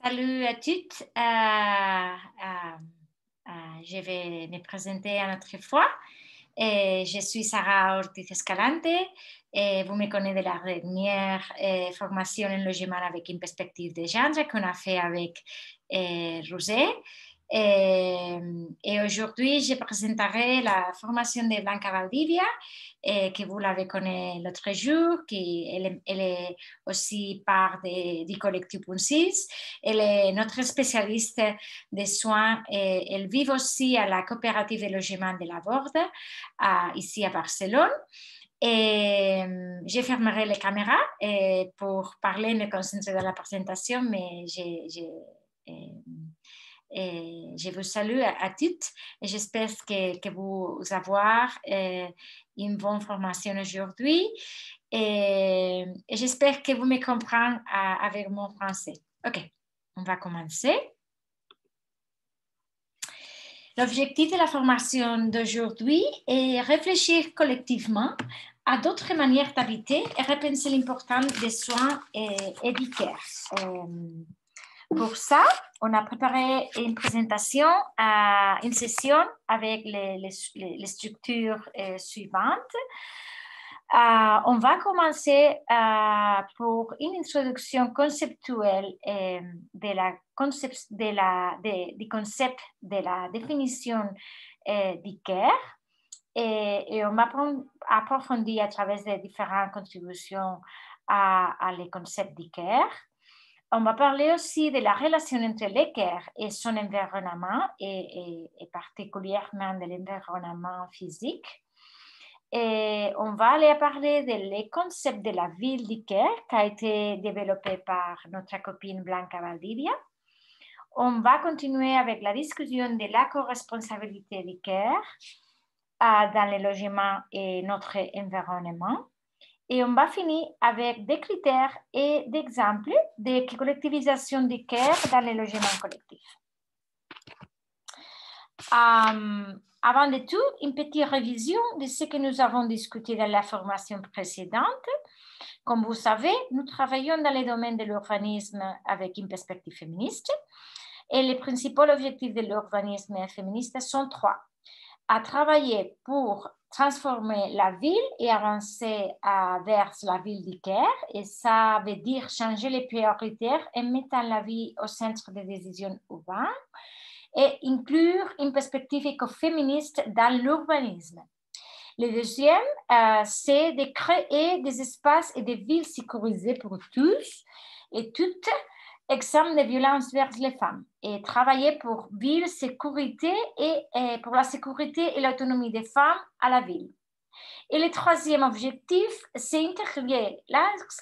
Salut à toutes. Je vais me présenter une autre fois. Je suis Sarah Ortiz Escalante. Vous me connaissez de la dernière formation en logement avec une perspective de genre qu'on a fait avec Rosé. Et aujourd'hui, je présenterai la formation de Blanca Valdivia, que vous l'avez connue l'autre jour, elle est aussi part du collectif Puncis. Elle est notre spécialiste des soins et elle vit aussi à la coopérative de logement de la Borde, ici à Barcelone. Et je fermerai les caméras pour parler, me concentrer dans la présentation, mais je vous salue à toutes et j'espère que vous avoir une bonne formation aujourd'hui et j'espère que vous me comprenez avec mon français. Ok, on va commencer. L'objectif de la formation d'aujourd'hui est réfléchir collectivement à d'autres manières d'habiter et repenser l'importance des soins et du care. Pour ça, on a préparé une présentation, une session avec les structures suivantes. On va commencer pour une introduction conceptuelle du concept de la définition du care et on va approfondir à travers des différentes contributions à les concepts du care. On va parler aussi de la relation entre le care et son environnement et particulièrement de l'environnement physique. Et on va aller parler des concepts de la ville du care qui a été développé par notre copine Blanca Valdivia. On va continuer avec la discussion de la co-responsabilité du care dans le logement et notre environnement. Et on va finir avec des critères et des exemples de collectivisation du care dans les logements collectifs. Avant de tout, une petite révision de ce que nous avons discuté dans la formation précédente. Comme vous savez, nous travaillons dans le domaine de l'urbanisme avec une perspective féministe. Et les principaux objectifs de l'urbanisme féministe sont trois. À travailler pour transformer la ville et avancer vers la ville du care. Et ça veut dire changer les prioritaires et mettre la vie au centre des décisions urbaines et inclure une perspective écoféministe dans l'urbanisme. Le deuxième, c'est de créer des espaces et des villes sécurisées pour tous et toutes, exemptes de violences vers les femmes, et travailler pour ville, sécurité et pour la sécurité et l'autonomie des femmes à la ville. Et le troisième objectif, c'est intégrer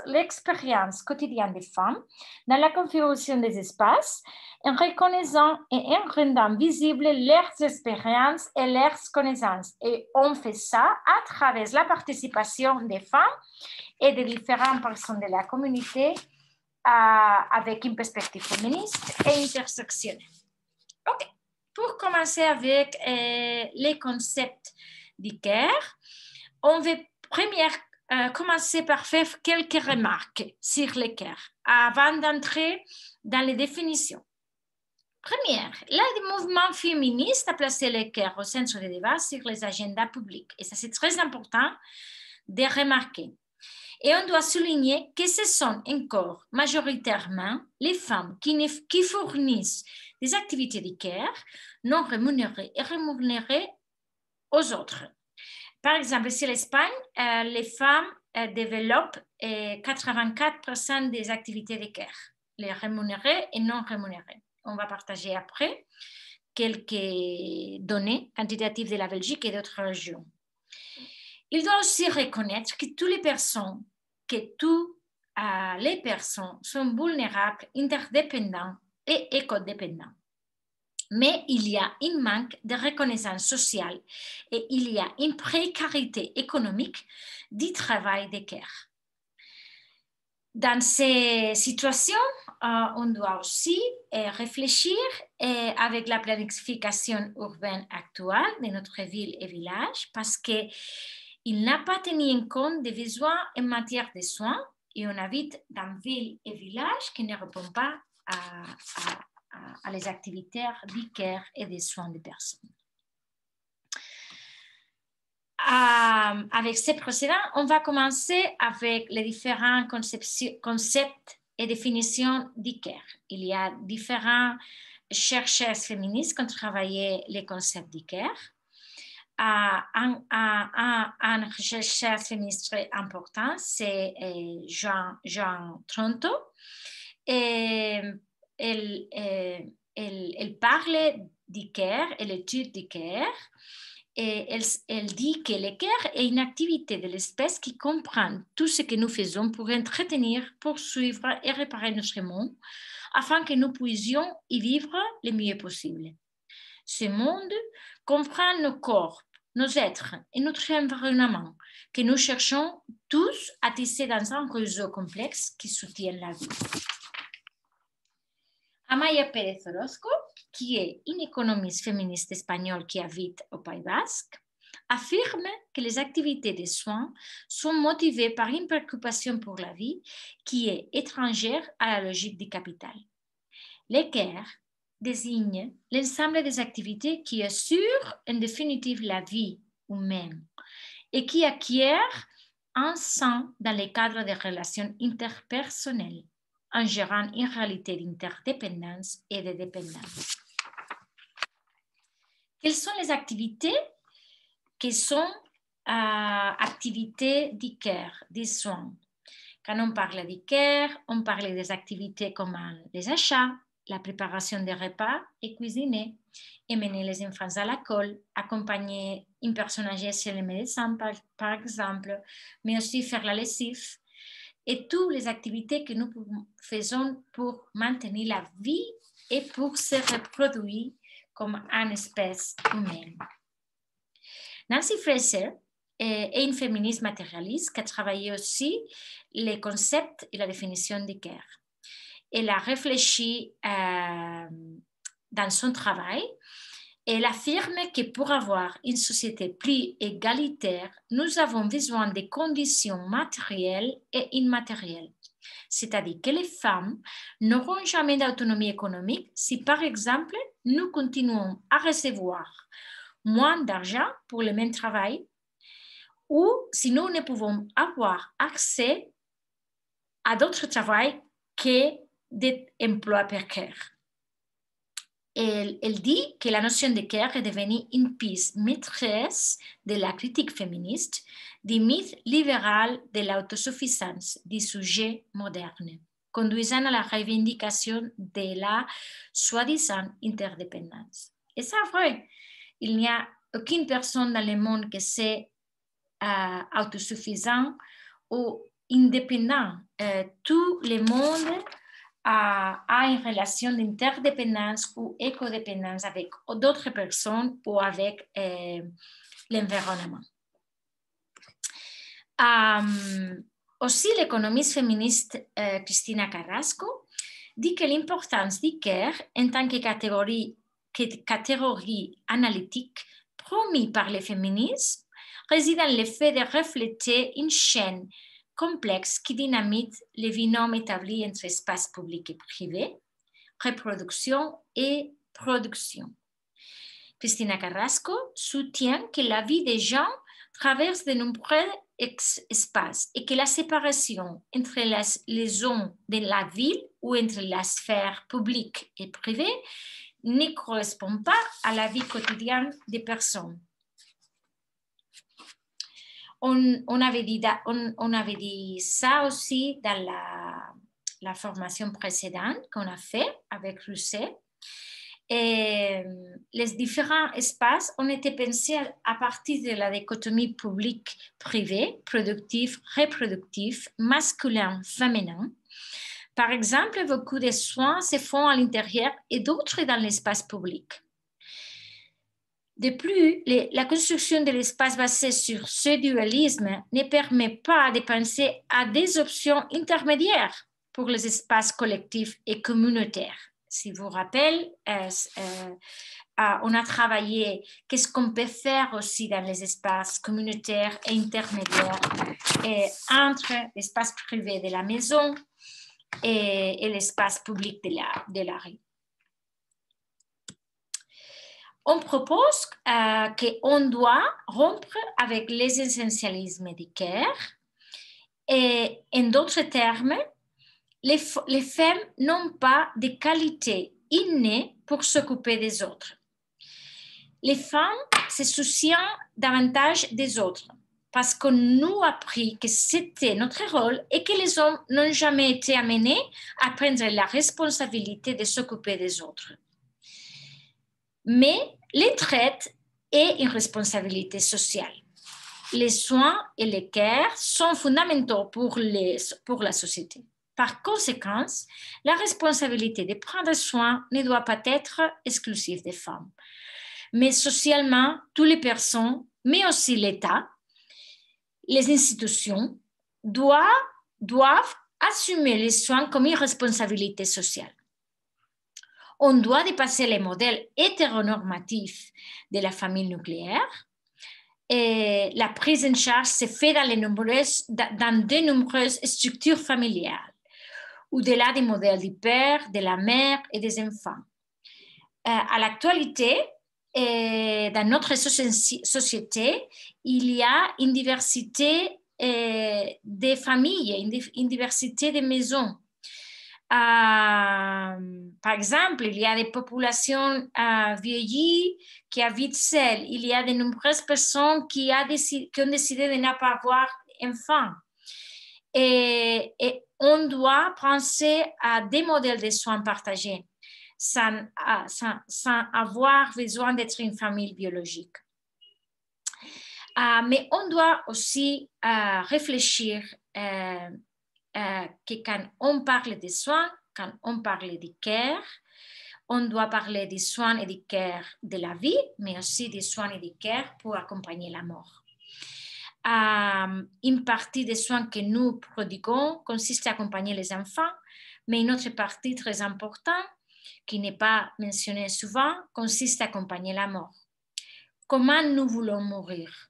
l'expérience quotidienne des femmes dans la configuration des espaces en reconnaissant et en rendant visibles leurs expériences et leurs connaissances. Et on fait ça à travers la participation des femmes et des différentes personnes de la communauté avec une perspective féministe et intersectionnelle. Ok, pour commencer avec les concepts du care, on va commencer par faire quelques remarques sur le care avant d'entrer dans les définitions. Première, le mouvement féministe a placé le care au centre des débats sur les agendas publics. Et ça, c'est très important de remarquer. Et on doit souligner que ce sont encore majoritairement les femmes qui fournissent des activités de care non rémunérées et rémunérées aux autres. Par exemple, ici en Espagne, les femmes développent 84% des activités de care, les rémunérées et non rémunérées. On va partager après quelques données quantitatives de la Belgique et d'autres régions. Il doit aussi reconnaître que toutes les personnes sont vulnérables, interdépendantes et écodépendantes. Mais il y a un manque de reconnaissance sociale et il y a une précarité économique du travail de care. Dans ces situations, on doit aussi réfléchir avec la planification urbaine actuelle de notre ville et village parce qu'il n'a pas tenu en compte des besoins en matière de soins et on habite dans villes et villages qui ne répondent pas à les activités d'e-care et des soins de personnes. Avec ces procédés, on va commencer avec les différents concepts et définitions d'e-care. Il y a différents chercheurs féministes qui ont travaillé les concepts d'e-care. Un chercheur féministe très important, c'est Jean Tronto. Et elle parle d'e-care et l'étude d'e-care. Et elle dit que l'e-care est une activité de l'espèce qui comprend tout ce que nous faisons pour entretenir, poursuivre et réparer notre monde afin que nous puissions y vivre le mieux possible. Ce monde comprend nos corps, nos êtres et notre environnement que nous cherchons tous à tisser dans un réseau complexe qui soutient la vie. Amaya Pérez Orozco, qui est une économiste féministe espagnole qui habite au Pays Basque, affirme que les activités de soins sont motivées par une préoccupation pour la vie qui est étrangère à la logique du capital. L'e-care désigne l'ensemble des activités qui assurent en définitive la vie humaine et qui acquièrent un sens dans le cadre des relations interpersonnelles, en gérant une réalité d'interdépendance et de dépendance. Quelles sont les activités qui sont activités d'e-care, des soins? Quand on parle d'e-care, on parle des activités comme les achats, la préparation des repas et cuisiner, emmener les enfants à l'école, accompagner une personne âgée chez le médecin, par exemple, mais aussi faire la lessive, et toutes les activités que nous faisons pour maintenir la vie et pour se reproduire comme une espèce humaine. Nancy Fraser est une féministe matérialiste qui a travaillé aussi les concepts et la définition d'e-care. Elle a réfléchi dans son travail. Elle affirme que pour avoir une société plus égalitaire, nous avons besoin de conditions matérielles et immatérielles. C'est-à-dire que les femmes n'auront jamais d'autonomie économique si, par exemple, nous continuons à recevoir moins d'argent pour le même travail ou si nous ne pouvons avoir accès à d'autres travails que des emplois précaires. Elle dit que la notion de care est devenue une piste maîtresse de la critique féministe, du mythe libéral de l'autosuffisance du sujet moderne, conduisant à la revendication de la soi-disant interdépendance. Et c'est vrai, il n'y a aucune personne dans le monde qui soit autosuffisant ou indépendant. Tout le monde a une relation d'interdépendance ou écodépendance avec d'autres personnes ou avec l'environnement. Aussi, l'économiste féministe Cristina Carrasco dit que l'importance d'e-care en tant que catégorie analytique promise par le féminisme réside dans le fait de refléter une chaîne complexe qui dynamite les binômes établis entre espace public et privé, reproduction et production. Cristina Carrasco soutient que la vie des gens traverse de nombreux espaces et que la séparation entre les zones de la ville ou entre la sphère publique et privée ne correspond pas à la vie quotidienne des personnes. On avait dit ça aussi dans la formation précédente qu'on a fait avec Rousset. Et les différents espaces ont été pensés à partir de la dichotomie public-privé, productif-reproductif, masculin-féminin. Par exemple, beaucoup de soins se font à l'intérieur et d'autres dans l'espace public. De plus, la construction de l'espace basé sur ce dualisme ne permet pas de penser à des options intermédiaires pour les espaces collectifs et communautaires. Si vous vous rappelez, on a travaillé qu'est-ce qu'on peut faire aussi dans les espaces communautaires et intermédiaires entre l'espace privé de la maison et l'espace public de la rue. On propose qu'on doit rompre avec les essentialismes du care. Et en d'autres termes, les femmes n'ont pas de qualité innée pour s'occuper des autres. Les femmes se soucient davantage des autres parce qu'on nous a appris que c'était notre rôle et que les hommes n'ont jamais été amenés à prendre la responsabilité de s'occuper des autres. Mais les traites est une responsabilité sociale. Les soins et les care sont fondamentaux pour la société. Par conséquent, la responsabilité de prendre soin ne doit pas être exclusive des femmes. Mais socialement, toutes les personnes, mais aussi l'État, les institutions, doivent assumer les soins comme une responsabilité sociale. On doit dépasser les modèles hétéronormatifs de la famille nucléaire. Et la prise en charge se fait dans de nombreuses structures familiales, au-delà des modèles du père, de la mère et des enfants. À l'actualité, dans notre société, il y a une diversité de familles, une diversité de maisons. Par exemple, il y a des populations vieillies qui habitent seules. Il y a de nombreuses personnes qui ont décidé de ne pas avoir d'enfants. Et on doit penser à des modèles de soins partagés sans avoir besoin d'être une famille biologique. Mais on doit aussi réfléchir que quand on parle des soins, quand on parle du care, on doit parler des soins et du care de la vie, mais aussi des soins et du care pour accompagner la mort. Une partie des soins que nous prodiguons consiste à accompagner les enfants, mais une autre partie très importante, qui n'est pas mentionnée souvent, consiste à accompagner la mort. Comment nous voulons mourir?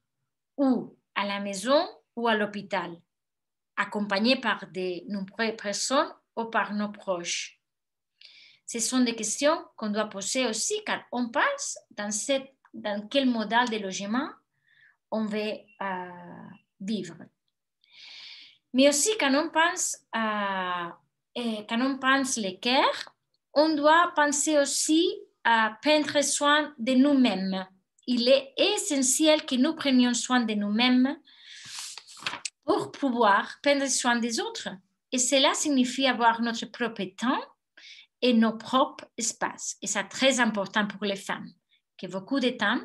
Ou à la maison ou à l'hôpital? Accompagnés par de nombreuses personnes ou par nos proches. Ce sont des questions qu'on doit poser aussi quand on pense dans quel modèle de logement on veut vivre. Mais aussi quand on pense les care, on doit penser aussi à prendre soin de nous-mêmes. Il est essentiel que nous prenions soin de nous-mêmes pour pouvoir prendre soin des autres. Et cela signifie avoir notre propre temps et nos propres espaces. Et c'est très important pour les femmes, que beaucoup de temps,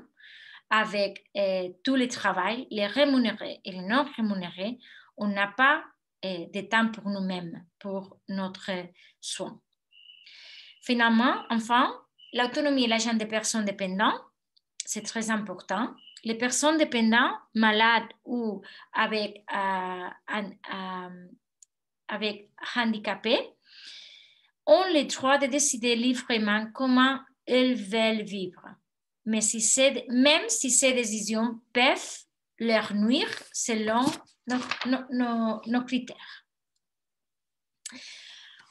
avec tout le travail, les rémunérés et les non rémunérés, on n'a pas de temps pour nous-mêmes, pour notre soin. Finalement, enfin, l'autonomie et l'agent des personnes dépendantes, c'est très important. Les personnes dépendantes, malades ou avec handicapés, ont le droit de décider librement comment elles veulent vivre. Mais même si ces décisions peuvent leur nuire selon nos critères.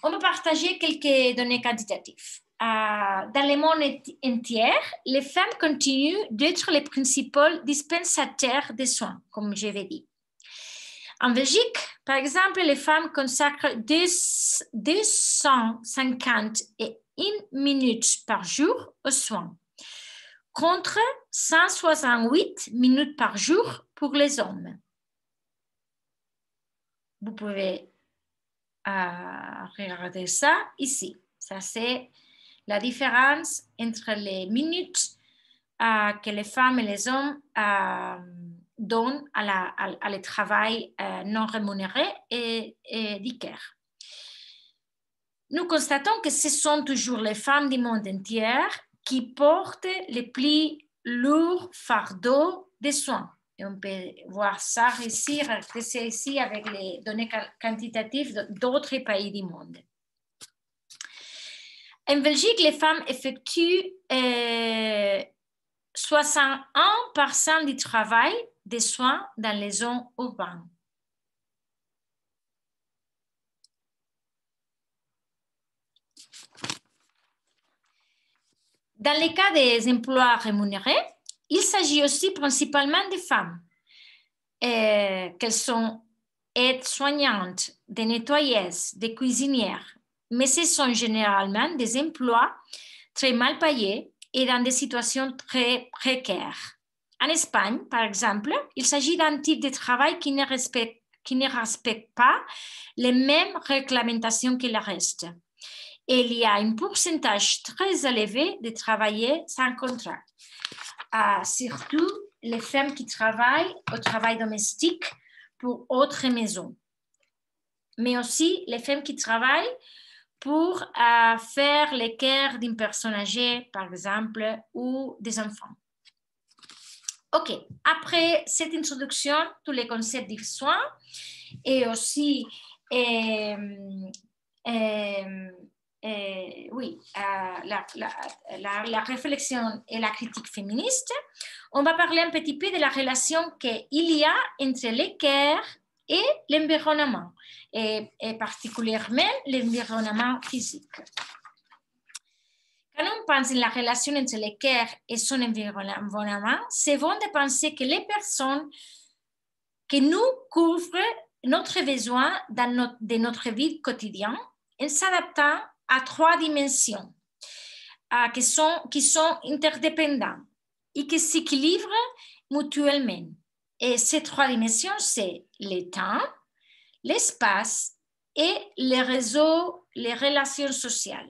On va partager quelques données quantitatives. Dans le monde entier, les femmes continuent d'être les principaux dispensataires de soins, comme je l'ai dit. En Belgique, par exemple, les femmes consacrent 251 minutes par jour aux soins, contre 168 minutes par jour pour les hommes. Vous pouvez regarder ça ici. Ça, c'est la différence entre les minutes que les femmes et les hommes donnent à le travail non rémunéré et du care. Nous constatons que ce sont toujours les femmes du monde entier qui portent les plus lourds fardeaux des soins. Et on peut voir ça ici, avec les données quantitatives d'autres pays du monde. En Belgique, les femmes effectuent 61% du travail des soins dans les zones urbaines. Dans les cas des emplois rémunérés, il s'agit aussi principalement de femmes, qu'elles sont aides-soignantes, des nettoyeuses, des cuisinières, mais ce sont généralement des emplois très mal payés et dans des situations très précaires. En Espagne, par exemple, il s'agit d'un type de travail qui ne respecte pas les mêmes réglementations que le reste. Et il y a un pourcentage très élevé de travailleurs sans contrat, surtout les femmes qui travaillent au travail domestique pour autres maisons, mais aussi les femmes qui travaillent pour faire les care d'une personne âgée, par exemple, ou des enfants. OK, après cette introduction, tous les concepts du soin et aussi la réflexion et la critique féministe, on va parler un petit peu de la relation qu'il y a entre les care et l'environnement, et particulièrement l'environnement physique. Quand on pense à la relation entre le care et son environnement, c'est bon de penser que les personnes que nous couvrent notre besoin de notre vie quotidienne en s'adaptant à 3 dimensions qui sont interdépendantes et qui s'équilibrent mutuellement. Et ces 3 dimensions, c'est le temps, l'espace et les réseaux, les relations sociales.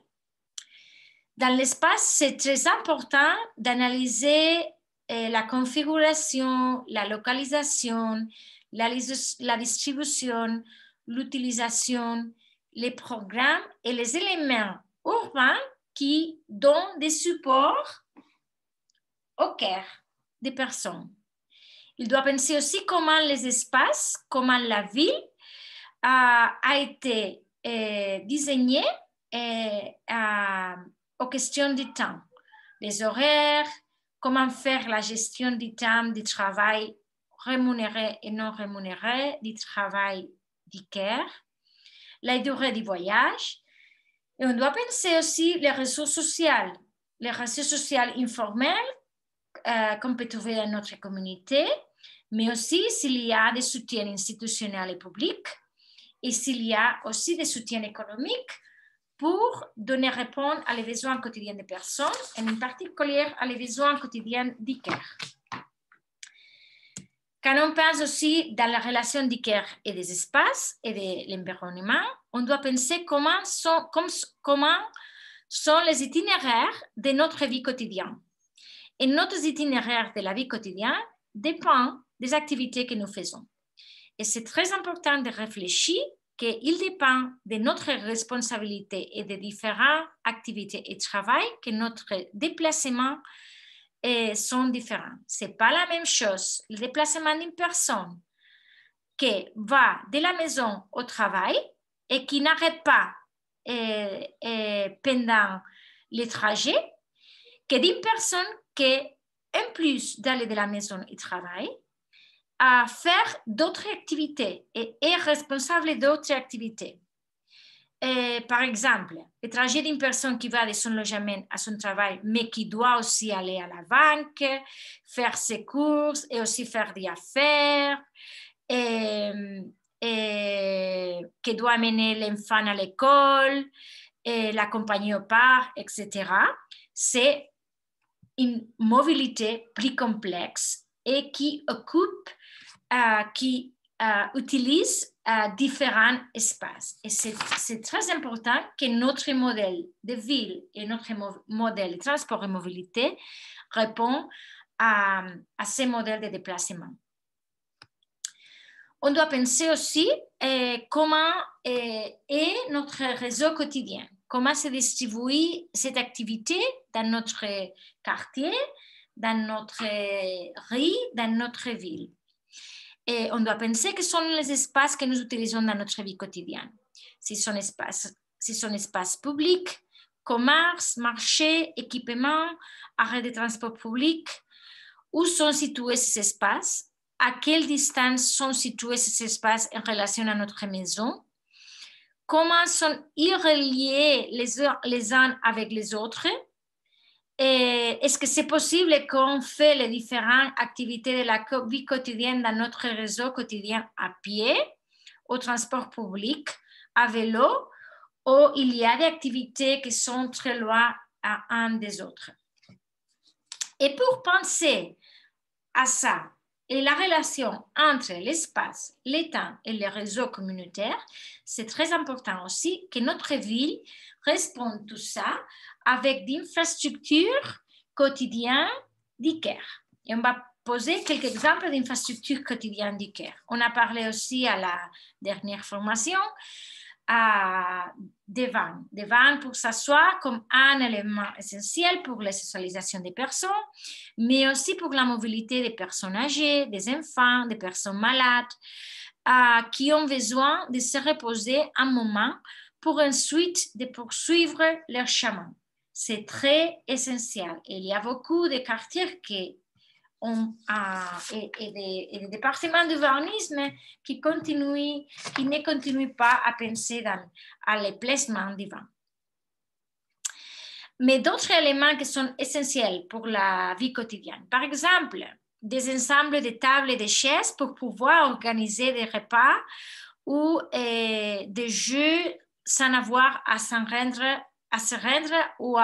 Dans l'espace, c'est très important d'analyser la configuration, la localisation, la distribution, l'utilisation, les programmes et les éléments urbains qui donnent des supports au cœur des personnes. Il doit penser aussi comment les espaces, comment la ville a été disaignée aux questions du temps, les horaires, comment faire la gestion du temps du travail rémunéré et non rémunéré, du travail du care, la durée du voyage. Et on doit penser aussi les réseaux sociaux informels qu'on peut trouver dans notre communauté, mais aussi s'il y a des soutiens institutionnels et publics et s'il y a aussi des soutiens économiques pour donner réponse à les besoins quotidiens des personnes, et en particulier à les besoins quotidiens du care. Quand on pense aussi dans la relation du care et des espaces et de l'environnement, on doit penser comment sont les itinéraires de notre vie quotidienne. Et notre itinéraire de la vie quotidienne dépend des activités que nous faisons. Et c'est très important de réfléchir qu'il dépend de notre responsabilité et des différentes activités et travail que notre déplacement sont différents. Ce n'est pas la même chose le déplacement d'une personne qui va de la maison au travail et qui n'arrête pas pendant le trajet que d'une personne qui, en plus d'aller de la maison au travail, à faire d'autres activités et est responsable d'autres activités. Par exemple, le trajet d'une personne qui va de son logement à son travail, mais qui doit aussi aller à la banque, faire ses courses et aussi faire des affaires, qui doit amener l'enfant à l'école, l'accompagner au parc, etc. C'est une mobilité plus complexe et qui utilise différents espaces. Et c'est très important que notre modèle de ville et notre modèle de transport et mobilité répondent à ces modèles de déplacement. On doit penser aussi comment est notre réseau quotidien, comment se distribue cette activité dans notre quartier, dans notre rue, dans notre ville. Et on doit penser que ce sont les espaces que nous utilisons dans notre vie quotidienne. Si sont espaces publics, commerce, marché, équipements, arrêts de transport public, où sont situés ces espaces, à quelle distance sont situés ces espaces en relation à notre maison, comment sont-ils reliés les uns avec les autres? Et est-ce que c'est possible qu'on fait les différentes activités de la vie quotidienne dans notre réseau quotidien à pied, au transport public, à vélo, ou il y a des activités qui sont très loin à un des autres? Et pour penser à ça et la relation entre l'espace, le temps et les réseaux communautaires, c'est très important aussi que notre ville réponde tout ça avec des infrastructures quotidiennes d'ICARE. Et on va poser quelques exemples d'infrastructures quotidiennes d'ICARE. On a parlé aussi à la dernière formation des vannes pour s'asseoir comme un élément essentiel pour la socialisation des personnes, mais aussi pour la mobilité des personnes âgées, des enfants, des personnes malades, qui ont besoin de se reposer un moment pour ensuite de poursuivre leur chemin. C'est très essentiel. Et il y a beaucoup de quartiers et des départements d'urbanisme qui ne continuent pas à penser à les placements des vents. Mais d'autres éléments qui sont essentiels pour la vie quotidienne. Par exemple, des ensembles de tables et de chaises pour pouvoir organiser des repas ou des jeux sans avoir à se rendre ou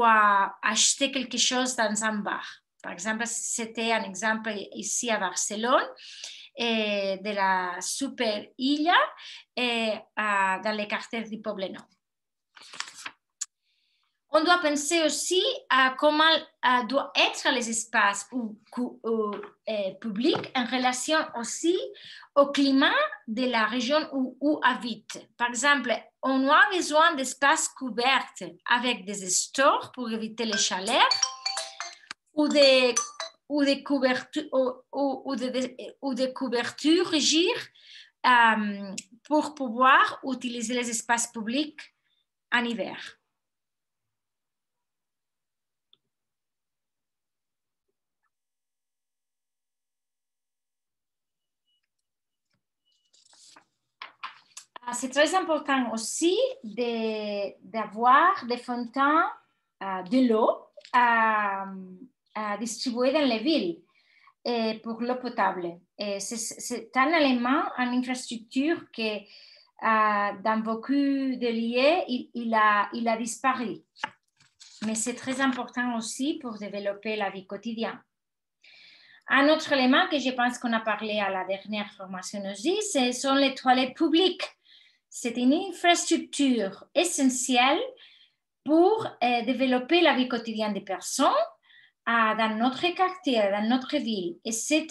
à acheter quelque chose dans un bar. Par exemple, c'était un exemple ici à Barcelone, de la Super Illa, dans les quartiers du Poblenou. On doit penser aussi à comment doivent être les espaces publics en relation aussi au climat de la région où habite. Par exemple, on a besoin d'espaces couverts avec des stores pour éviter les chaleurs ou des couvertures rigides pour pouvoir utiliser les espaces publics en hiver. C'est très important aussi d'avoir des fontaines de l'eau distribuées dans les villes pour l'eau potable. C'est un élément, une infrastructure que dans beaucoup de lieux, il a disparu. Mais c'est très important aussi pour développer la vie quotidienne. Un autre élément que je pense qu'on a parlé à la dernière formation aussi, ce sont les toilettes publiques. C'est une infrastructure essentielle pour développer la vie quotidienne des personnes dans notre quartier, dans notre ville. Et c'est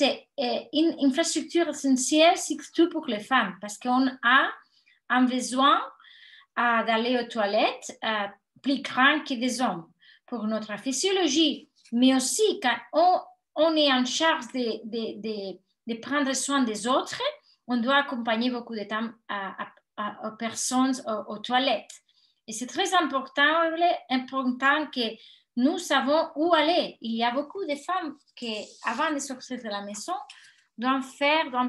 une infrastructure essentielle surtout pour les femmes parce qu'on a un besoin d'aller aux toilettes plus grand que des hommes pour notre physiologie, mais aussi quand on est en charge de prendre soin des autres, on doit accompagner beaucoup de temps aux personnes aux toilettes. Et c'est très important que nous savons où aller. Il y a beaucoup de femmes qui, avant de sortir de la maison, doivent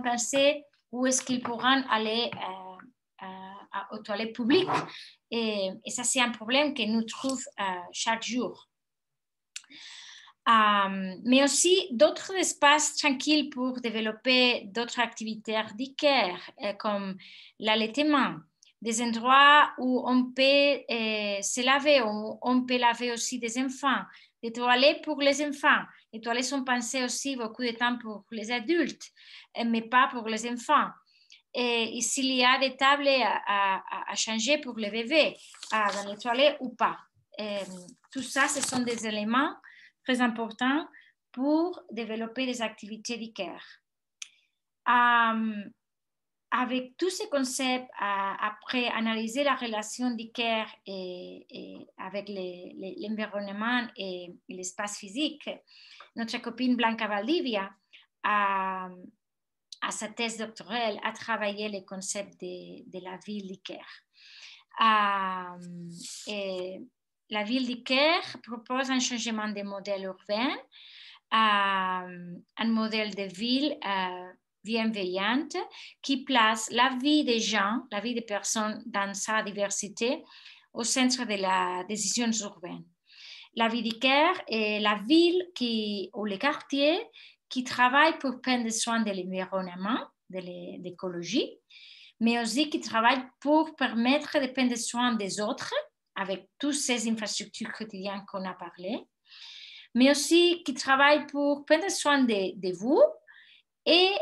penser où est-ce qu'ils pourront aller aux toilettes publiques. Et ça, c'est un problème que nous trouvons chaque jour. Mais aussi d'autres espaces tranquilles pour développer d'autres activités d'ICARE, comme l'allaitement, des endroits où on peut se laver, où on peut laver aussi des enfants, des toilettes pour les enfants. Les toilettes sont pensées aussi beaucoup de temps pour les adultes, mais pas pour les enfants. Et s'il y a des tables à changer pour les bébés dans les toilettes ou pas. Tout ça, ce sont des éléments très importants pour développer des activités d'ICARE. Avec tous ces concepts, après analyser la relation d'ICARE avec l'environnement et l'espace physique, notre copine Blanca Valdivia à sa thèse doctorale a travaillé les concepts de la ville d'ICARE. La ville d'ICARE propose un changement de modèle urbain, un modèle de ville bienveillante qui place la vie des gens, la vie des personnes dans sa diversité au centre de la décision urbaine. La vie du Caire est la ville ou les quartiers qui travaillent pour prendre soin de l'environnement, de l'écologie, mais aussi qui travaillent pour permettre de prendre soin des autres avec toutes ces infrastructures quotidiennes qu'on a parlé, mais aussi qui travaillent pour prendre soin de vous et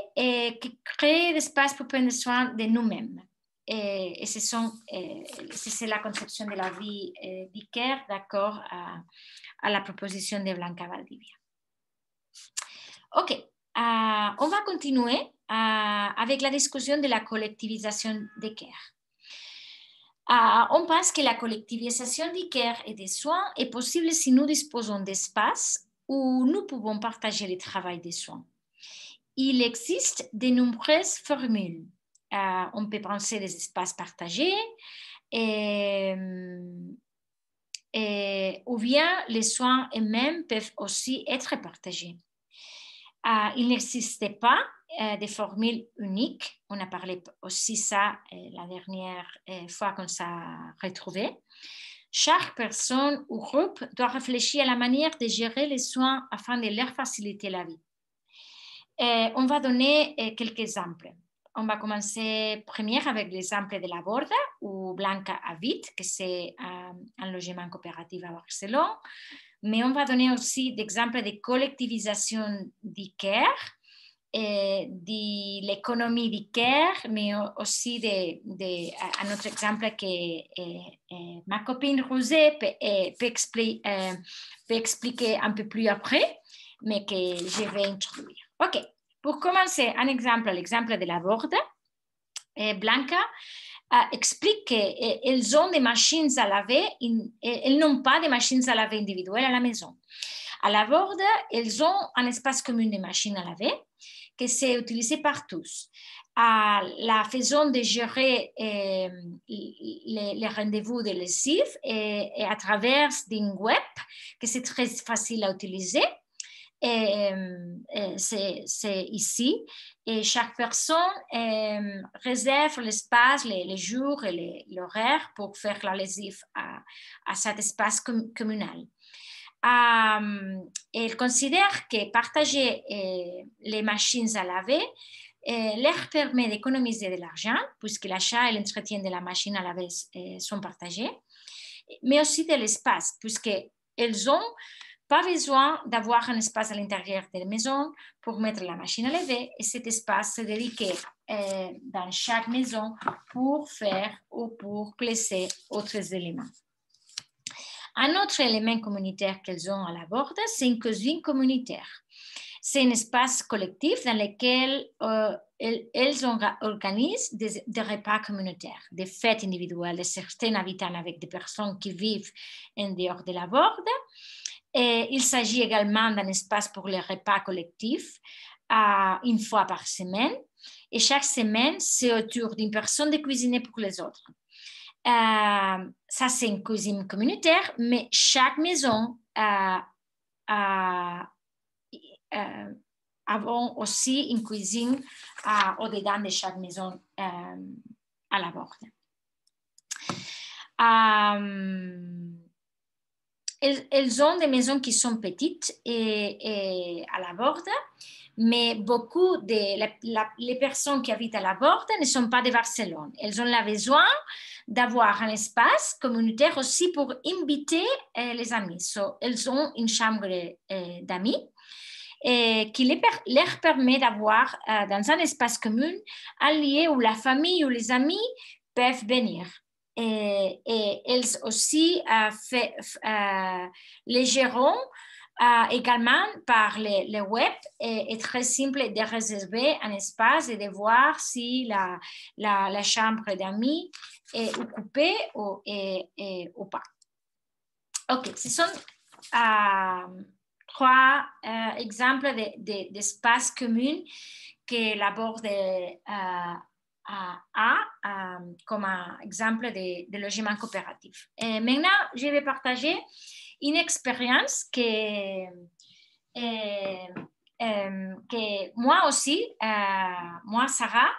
qui créent l'espace pour prendre soin de nous-mêmes. Et c'est la conception de la vie du Caire, d'accord à la proposition de Blanca Valdivia. OK, on va continuer avec la discussion de la collectivisation des Caire. On pense que la collectivisation du Caire et des soins est possible si nous disposons d'espaces où nous pouvons partager le travail des soins. Il existe de nombreuses formules. On peut penser des espaces partagés ou bien les soins eux-mêmes peuvent aussi être partagés. Il n'existait pas de formules uniques. On a parlé aussi ça la dernière fois qu'on s'est retrouvé. Chaque personne ou groupe doit réfléchir à la manière de gérer les soins afin de leur faciliter la vie. On va donner quelques exemples. On va commencer premier avec l'exemple de la Borda, où Blanca habite, que c'est un logement coopératif à Barcelone. Mais on va donner aussi d'exemples de collectivisation du Caire, de l'économie du Caire, mais aussi un autre exemple que ma copine Rosée peut expliquer un peu plus après, mais que je vais introduire. OK, pour commencer, un exemple, l'exemple de la Borda, Blanca explique qu'elles ont des machines à laver, elles n'ont pas de machines à laver individuelles à la maison. À la Borda, elles ont un espace commun de machines à laver que c'est utilisé par tous. La façon de gérer les rendez-vous de lessive et à travers d'un web que c'est très facile à utiliser. C'est ici et chaque personne réserve l'espace, les jours et l'horaire pour faire la lessive à cet espace communal. Elle considère que partager les machines à laver leur permet d'économiser de l'argent puisque l'achat et l'entretien de la machine à laver sont partagés, mais aussi de l'espace puisqu'elles ont pas besoin d'avoir un espace à l'intérieur de la maison pour mettre la machine à laver et cet espace est dédié dans chaque maison pour faire ou pour placer autres éléments. Un autre élément communautaire qu'elles ont à la Borda, c'est une cuisine communautaire. C'est un espace collectif dans lequel elles organisent des repas communautaires, des fêtes individuelles de certains habitants avec des personnes qui vivent en dehors de la Borda. Et il s'agit également d'un espace pour les repas collectifs une fois par semaine. Et chaque semaine, c'est au tour d'une personne de cuisiner pour les autres. Ça, c'est une cuisine communautaire, mais chaque maison a aussi une cuisine au-dedans de chaque maison à la Borda. Elles ont des maisons qui sont petites et à la Borda, mais beaucoup les personnes qui habitent à la Borda ne sont pas de Barcelone. Elles ont besoin d'avoir un espace communautaire aussi pour inviter les amis. Elles ont une chambre d'amis qui leur permet d'avoir dans un espace commun un lieu où la famille ou les amis peuvent venir. Et elles aussi les gérons également par le web est très simple de réserver un espace et de voir si la chambre d'amis est occupée ou pas. OK, ce sont trois exemples d'espaces communs que la Borda comme exemple de logement coopératif. Et maintenant, je vais partager une expérience que que moi aussi, moi, Sarah,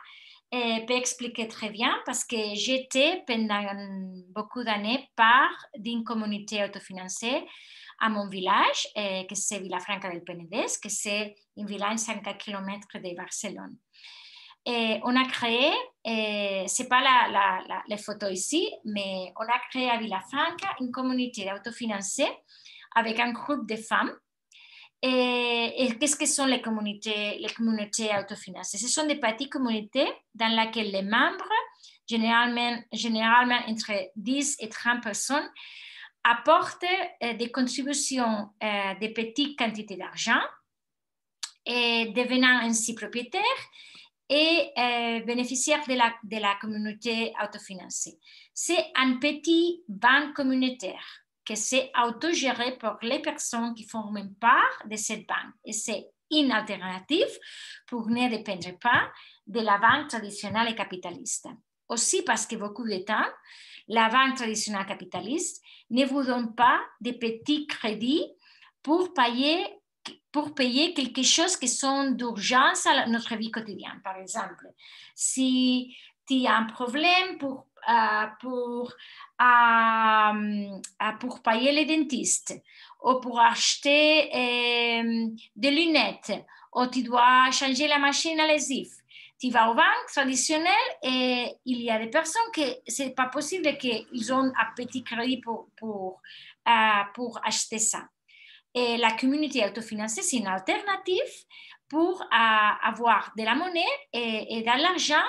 peut expliquer très bien parce que j'étais pendant beaucoup d'années part d'une communauté autofinancée à mon village, que c'est Vilafranca del Penedès, que c'est un village 50 km de Barcelone. Et on a créé, c'est pas les photos ici, mais on a créé à Vilafranca une communauté autofinancée avec un groupe de femmes. Et qu'est-ce que sont les communautés autofinancées? Ce sont des petites communautés dans lesquelles les membres, généralement entre 10 et 30 personnes, apportent des contributions de petites quantités d'argent, et devenant ainsi propriétaires et bénéficiaires de la communauté autofinancée. C'est un petit banque communautaire que c'est autogéré par les personnes qui forment part de cette banque. Et c'est une alternative pour ne dépendre pas de la banque traditionnelle et capitaliste. Aussi parce que beaucoup de temps, la banque traditionnelle capitaliste ne vous donne pas de petits crédits pour payer quelque chose qui sont d'urgence à notre vie quotidienne. Par exemple, si tu as un problème pour payer les dentistes ou pour acheter des lunettes ou tu dois changer la machine à lessive, tu vas aux banques traditionnelles et il y a des personnes que ce n'est pas possible qu'ils ont un petit crédit pour acheter ça. Et la communauté autofinancée, c'est une alternative pour avoir de la monnaie et de l'argent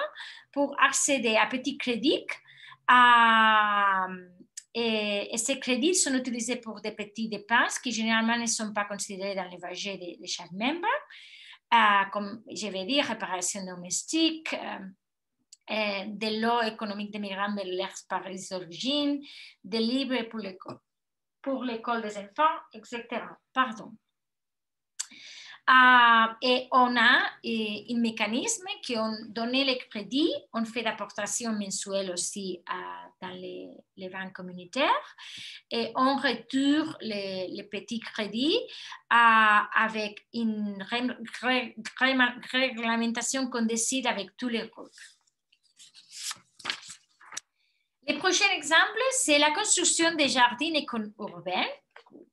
pour accéder à petits crédits. Et ces crédits sont utilisés pour des petites dépenses qui généralement ne sont pas considérées dans les budgets de chaque membre, comme je vais dire, réparation domestique, de l'eau économique des migrants de leur pays d'origine, des livres pour l'école des enfants, etc. Pardon. Et on a un mécanisme qui on donné les crédits, on fait d'apportations mensuelles aussi dans les banques communautaires et on retourne les petits crédits avec une réglementation qu'on décide avec tous les groupes. Le prochain exemple, c'est la construction des jardins urbains.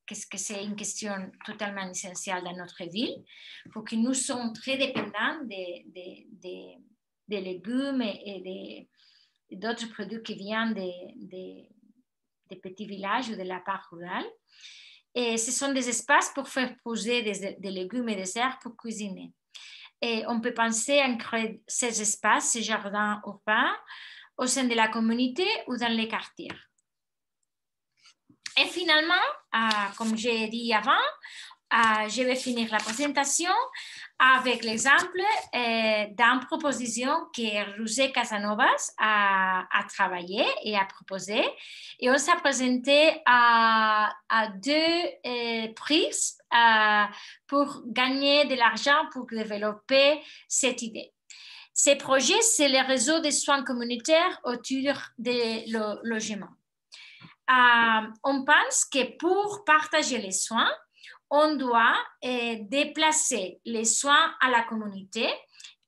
Qu'est-ce que c'est une question totalement essentielle dans notre ville, pour que nous sommes très dépendants des légumes et d'autres produits qui viennent des petits villages ou de la part rurale. Et ce sont des espaces pour faire poser des légumes et des herbes pour cuisiner. Et on peut penser à créer ces espaces, ces jardins urbains, au sein de la communauté ou dans les quartiers. Et finalement, comme j'ai dit avant, je vais finir la présentation avec l'exemple d'une proposition que José Casanovas a travaillé et a proposé. Et on s'est présenté à 2 prix pour gagner de l'argent pour développer cette idée. Ces projets, c'est le réseau de soins communautaires autour des logements. On pense que pour partager les soins, on doit déplacer les soins à la communauté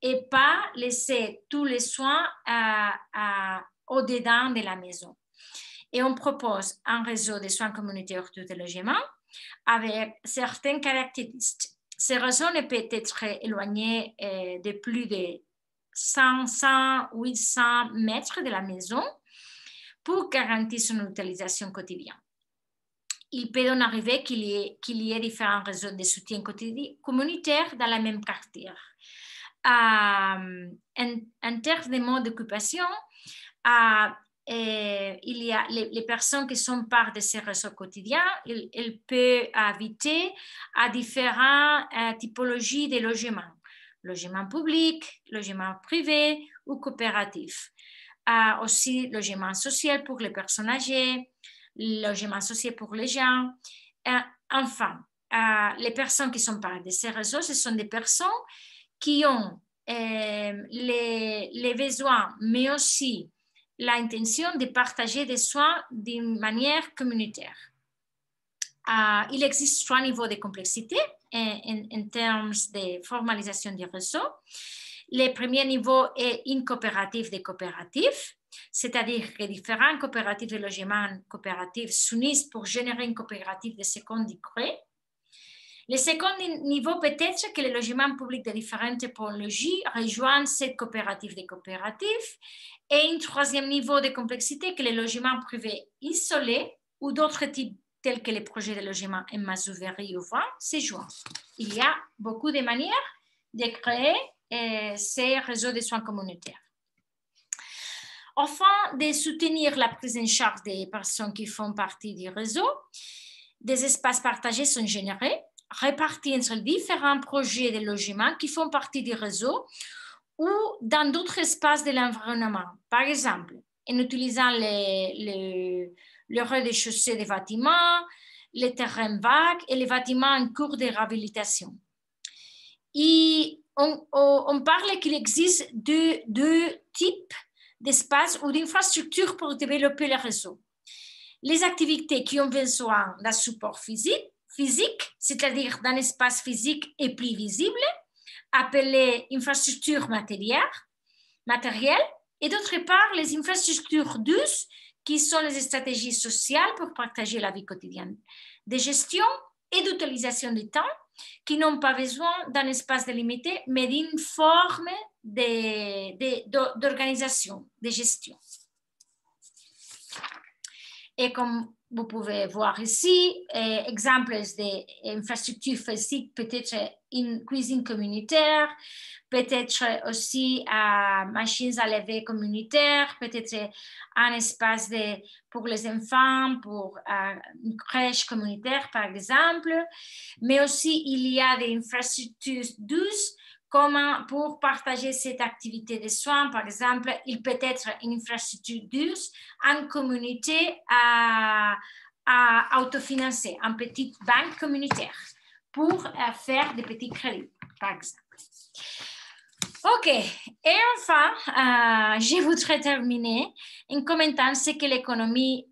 et pas laisser tous les soins au-dedans de la maison. Et on propose un réseau de soins communautaires autour des logements avec certaines caractéristiques. Ces réseaux ne peuvent être éloignés de plus de 500, 800 mètres de la maison pour garantir son utilisation quotidienne. Il peut en arriver qu'il y ait différents réseaux de soutien communautaire dans la même quartier. En termes de mode d'occupation, il y a les personnes qui sont part de ces réseaux quotidiens, elles peuvent habiter à différentes typologies de logements. Logement public, logement privé ou coopératif. Aussi logement social pour les personnes âgées, logement social pour les gens. Enfin, les personnes qui sont part de ces réseaux, ce sont des personnes qui ont les besoins, mais aussi l'intention de partager des soins d'une manière communautaire. Il existe 3 niveaux de complexité en termes de formalisation du réseau. Le premier niveau est une coopérative des coopératives, c'est-à-dire que différentes coopératives de logement coopératives s'unissent pour générer une coopérative de second degré. Le second niveau peut être que les logements publics de différentes typologies rejoignent cette coopérative des coopératives. Et un troisième niveau de complexité que les logements privés isolés ou d'autres types tels que les projets de logement en masse ouverte ou vente se joignent. Il y a beaucoup de manières de créer ces réseaux de soins communautaires. Afin de soutenir la prise en charge des personnes qui font partie du réseau, des espaces partagés sont générés, répartis entre différents projets de logement qui font partie du réseau ou dans d'autres espaces de l'environnement. Par exemple, en utilisant le rez-de-chaussée des bâtiments, les terrains vagues et les bâtiments en cours de réhabilitation. Et on parle qu'il existe deux types d'espaces ou d'infrastructures pour développer le réseau. Les activités qui ont besoin d'un support physique, c'est-à-dire d'un espace physique et plus visible, appelées infrastructures matérielles, et d'autre part, les infrastructures douces, qui sont les stratégies sociales pour partager la vie quotidienne, de gestion et d'utilisation du temps, qui n'ont pas besoin d'un espace délimité, mais d'une forme d'organisation, de gestion. Et comme vous pouvez voir ici, exemples d'infrastructures physiques, peut-être une cuisine communautaire, peut-être aussi machines à laver communautaires, peut-être un espace pour les enfants, pour une crèche communautaire par exemple, mais aussi il y a des infrastructures douces comme pour partager cette activité de soins, par exemple, il peut être une infrastructure douce en communauté à autofinancer, en petite banque communautaire pour faire des petits crédits, par exemple. OK, et enfin, je voudrais terminer en commentant ce que l'économie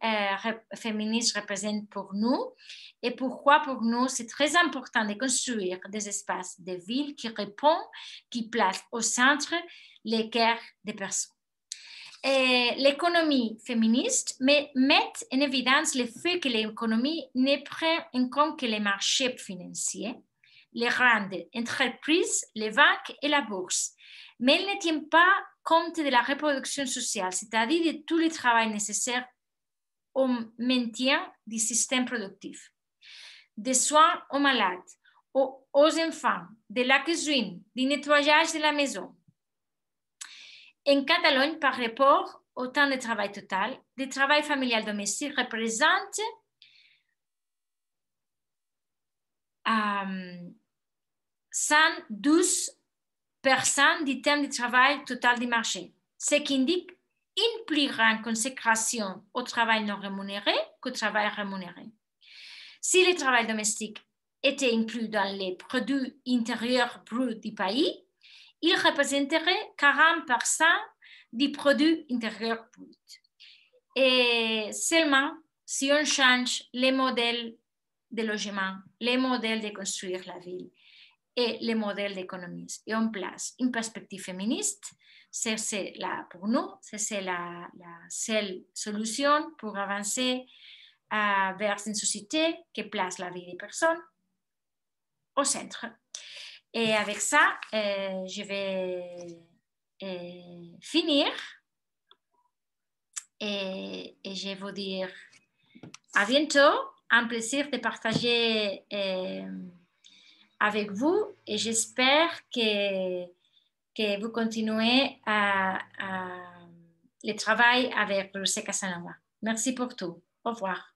féministe représente pour nous et pourquoi pour nous c'est très important de construire des espaces de ville qui répondent, qui placent au centre les cœurs des personnes. L'économie féministe met en évidence le fait que l'économie ne prend en compte que les marchés financiers, les grandes entreprises, les banques et la bourse, mais elle ne tient pas compte de la reproduction sociale, c'est-à-dire de tout le travail nécessaire au maintien du système productif, des soins aux malades, aux enfants, de la cuisine, du nettoyage de la maison. En Catalogne, par rapport au temps de travail total, le travail familial domestique représente 112% du temps de travail total du marché, ce qui indique une plus grande consécration au travail non rémunéré qu'au travail rémunéré. Si le travail domestique était inclus dans les produits intérieurs bruts du pays, il représenterait 40% du produit intérieur brut. Et seulement si on change les modèles de logement, les modèles de construire la ville et les modèles d'économie et on place une perspective féministe, c'est là pour nous, c'est la seule solution pour avancer vers une société qui place la vie des personnes au centre. Et avec ça, je vais finir et je vais vous dire à bientôt. Un plaisir de partager avec vous et j'espère que vous continuez le travail avec José Casanova. Merci pour tout. Au revoir.